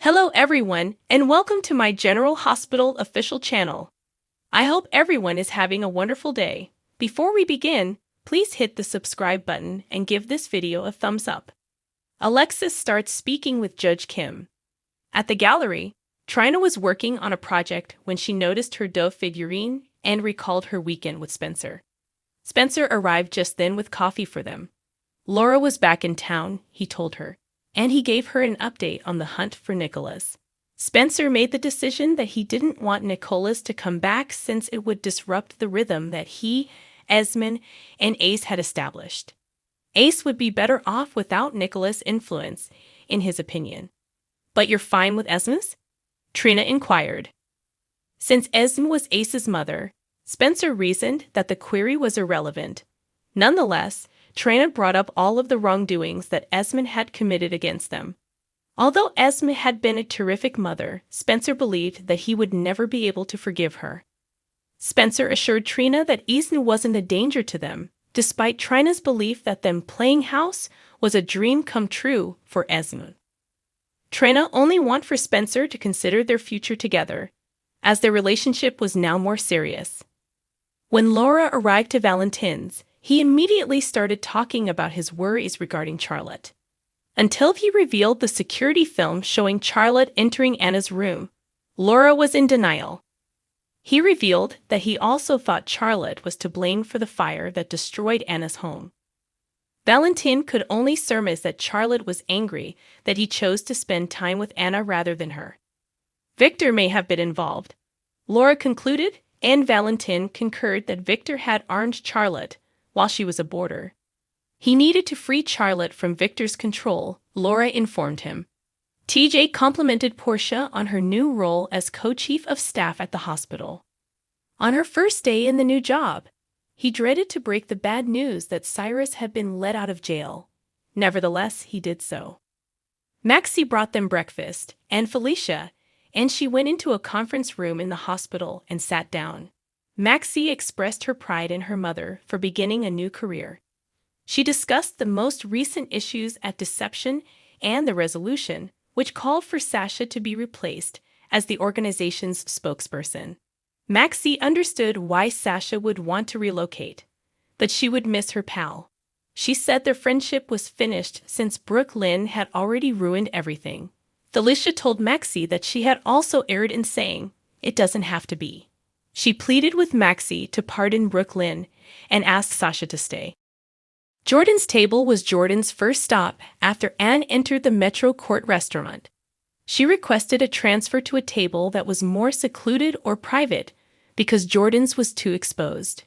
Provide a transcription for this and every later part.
Hello everyone, and welcome to my General Hospital official channel. I hope everyone is having a wonderful day. Before we begin, please hit the subscribe button and give this video a thumbs up. Alexis starts speaking with Judge Kim. At the gallery, Trina was working on a project when she noticed her Dove figurine and recalled her weekend with Spencer. Spencer arrived just then with coffee for them. Laura was back in town, he told her, and he gave her an update on the hunt for Nicholas. Spencer made the decision that he didn't want Nicholas to come back since it would disrupt the rhythm that he, Esmond, and Ace had established. Ace would be better off without Nicholas' influence, in his opinion. "But you're fine with Esmond?" Trina inquired. Since Esmond was Ace's mother, Spencer reasoned that the query was irrelevant. Nonetheless, Trina brought up all of the wrongdoings that Esmond had committed against them. Although Esmond had been a terrific mother, Spencer believed that he would never be able to forgive her. Spencer assured Trina that Esmond wasn't a danger to them, despite Trina's belief that them playing house was a dream come true for Esmond. Trina only wanted for Spencer to consider their future together, as their relationship was now more serious. When Laura arrived to Valentine's, he immediately started talking about his worries regarding Charlotte. Until he revealed the security film showing Charlotte entering Anna's room, Laura was in denial. He revealed that he also thought Charlotte was to blame for the fire that destroyed Anna's home. Valentine could only surmise that Charlotte was angry that he chose to spend time with Anna rather than her. Victor may have been involved, Laura concluded, and Valentine concurred that Victor had armed Charlotte while she was a boarder. He needed to free Charlotte from Victor's control, Laura informed him. TJ complimented Portia on her new role as co-chief of staff at the hospital. On her first day in the new job, he dreaded to break the bad news that Cyrus had been let out of jail. Nevertheless, he did so. Maxie brought them breakfast, and Felicia, and she went into a conference room in the hospital and sat down. Maxie expressed her pride in her mother for beginning a new career. She discussed the most recent issues at Deception and the resolution, which called for Sasha to be replaced as the organization's spokesperson. Maxie understood why Sasha would want to relocate, but she would miss her pal. She said their friendship was finished since Brooke Lynn had already ruined everything. Felicia told Maxie that she had also erred in saying, "It doesn't have to be." She pleaded with Maxie to pardon Brooke Lynn and asked Sasha to stay. Jordan's table was Jordan's first stop after Anne entered the Metro Court restaurant. She requested a transfer to a table that was more secluded or private because Jordan's was too exposed.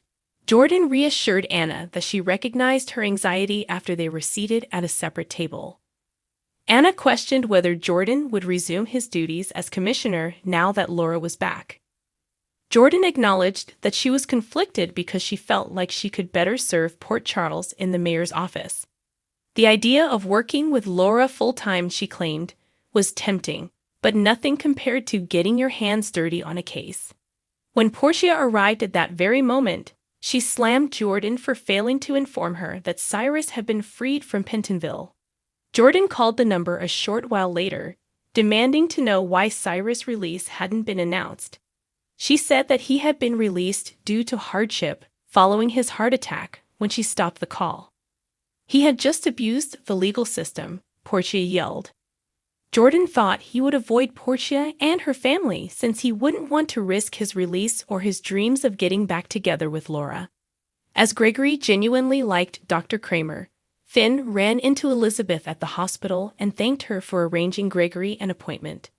Jordan reassured Anna that she recognized her anxiety after they were seated at a separate table. Anna questioned whether Jordan would resume his duties as commissioner now that Laura was back. Jordan acknowledged that she was conflicted because she felt like she could better serve Port Charles in the mayor's office. The idea of working with Laura full-time, she claimed, was tempting, but nothing compared to getting your hands dirty on a case. When Portia arrived at that very moment, she slammed Jordan for failing to inform her that Cyrus had been freed from Pentonville. Jordan called the number a short while later, demanding to know why Cyrus' release hadn't been announced. She said that he had been released due to hardship following his heart attack when she stopped the call. He had just abused the legal system, Portia yelled. Jordan thought he would avoid Portia and her family since he wouldn't want to risk his release or his dreams of getting back together with Laura. As Gregory genuinely liked Dr. Kramer, Finn ran into Elizabeth at the hospital and thanked her for arranging Gregory an appointment.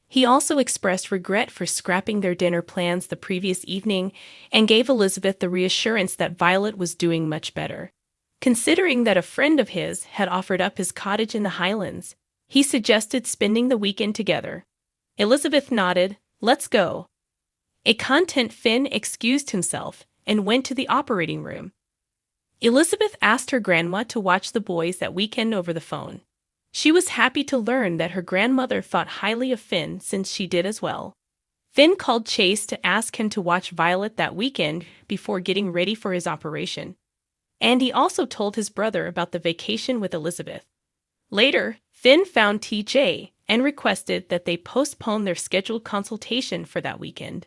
He also expressed regret for scrapping their dinner plans the previous evening and gave Elizabeth the reassurance that Violet was doing much better. Considering that a friend of his had offered up his cottage in the Highlands, he suggested spending the weekend together. Elizabeth nodded, "Let's go." A content Finn excused himself and went to the operating room. Elizabeth asked her grandma to watch the boys that weekend over the phone. She was happy to learn that her grandmother thought highly of Finn since she did as well. Finn called Chase to ask him to watch Violet that weekend before getting ready for his operation. And he also told his brother about the vacation with Elizabeth. Later, Finn found TJ and requested that they postpone their scheduled consultation for that weekend.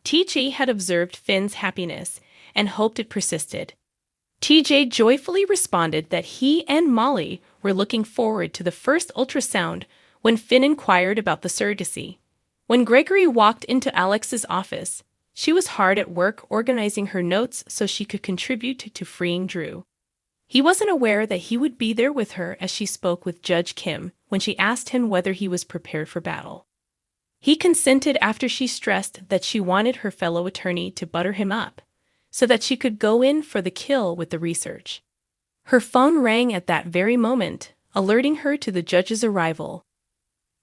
TJ had observed Finn's happiness and hoped it persisted. TJ joyfully responded that he and Molly were looking forward to the first ultrasound when Finn inquired about the surrogacy. When Gregory walked into Alex's office, she was hard at work organizing her notes so she could contribute to freeing Drew. He wasn't aware that he would be there with her as she spoke with Judge Kim when she asked him whether he was prepared for battle. He consented after she stressed that she wanted her fellow attorney to butter him up, so that she could go in for the kill with the research. Her phone rang at that very moment, alerting her to the judge's arrival.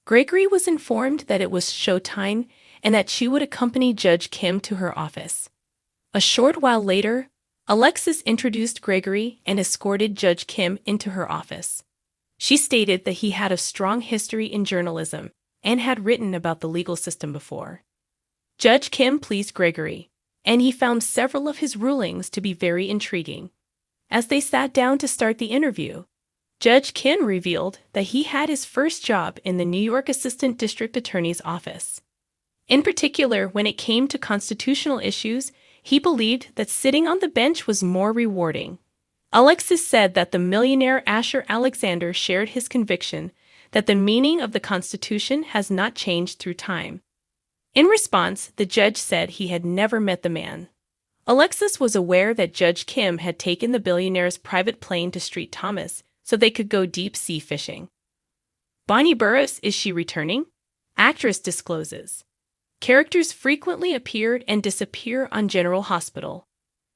Gregory was informed that it was showtime and that she would accompany Judge Kim to her office. A short while later, Alexis introduced Gregory and escorted Judge Kim into her office. She stated that he had a strong history in journalism and had written about the legal system before. Judge Kim pleased Gregory, and he found several of his rulings to be very intriguing. As they sat down to start the interview, Judge Kim revealed that he had his first job in the New York Assistant District Attorney's office. In particular, when it came to constitutional issues, he believed that sitting on the bench was more rewarding. Alexis said that the millionaire Asher Alexander shared his conviction that the meaning of the Constitution has not changed through time. In response, the judge said he had never met the man. Alexis was aware that Judge Kim had taken the billionaire's private plane to St. Thomas so they could go deep-sea fishing. Bonnie Burroughs, is she returning? Actress discloses. Characters frequently appeared and disappear on General Hospital,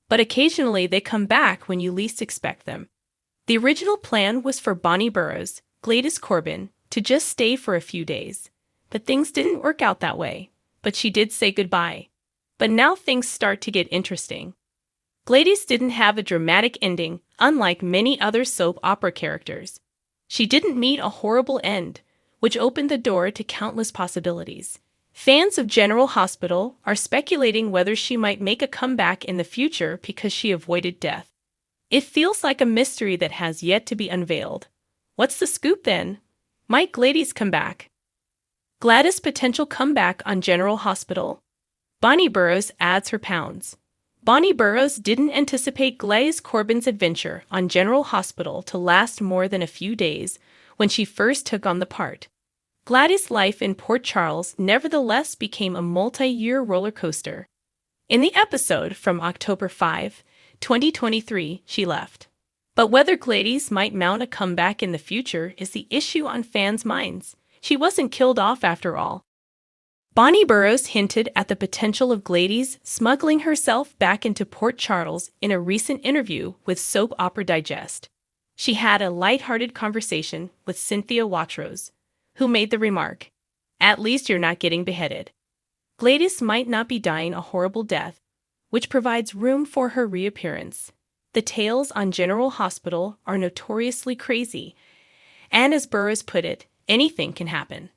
but occasionally they come back when you least expect them. The original plan was for Bonnie Burroughs, Gladys Corbin, to just stay for a few days, but things didn't work out that way. But she did say goodbye. But now things start to get interesting. Gladys didn't have a dramatic ending, unlike many other soap opera characters. She didn't meet a horrible end, which opened the door to countless possibilities. Fans of General Hospital are speculating whether she might make a comeback in the future because she avoided death. It feels like a mystery that has yet to be unveiled. What's the scoop then? Might Gladys come back? Gladys' potential comeback on General Hospital. Bonnie Burroughs adds her pounds. Bonnie Burroughs didn't anticipate Gladys Corbin's adventure on General Hospital to last more than a few days when she first took on the part. Gladys' life in Port Charles nevertheless became a multi-year roller coaster. In the episode from October 5, 2023, she left. But whether Gladys might mount a comeback in the future is the issue on fans' minds. She wasn't killed off after all. Bonnie Burroughs hinted at the potential of Gladys smuggling herself back into Port Charles in a recent interview with Soap Opera Digest. She had a light-hearted conversation with Cynthia Watrous, who made the remark, "At least you're not getting beheaded." Gladys might not be dying a horrible death, which provides room for her reappearance. The tales on General Hospital are notoriously crazy, and as Burroughs put it, anything can happen.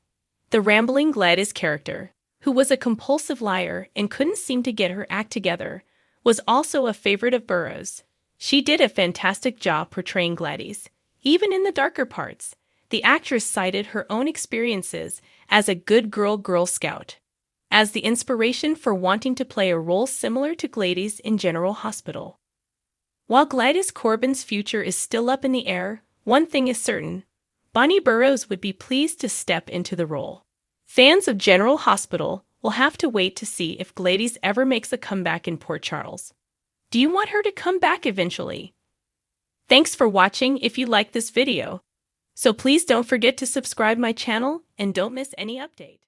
The rambling Gladys character, who was a compulsive liar and couldn't seem to get her act together, was also a favorite of Burroughs. She did a fantastic job portraying Gladys. Even in the darker parts, the actress cited her own experiences as a good Girl Scout as the inspiration for wanting to play a role similar to Gladys in General Hospital. While Gladys Corbin's future is still up in the air, one thing is certain: Bonnie Burroughs would be pleased to step into the role. Fans of General Hospital will have to wait to see if Gladys ever makes a comeback in Port Charles. Do you want her to come back eventually? Thanks for watching if you liked this video. So please don't forget to subscribe my channel and don't miss any update.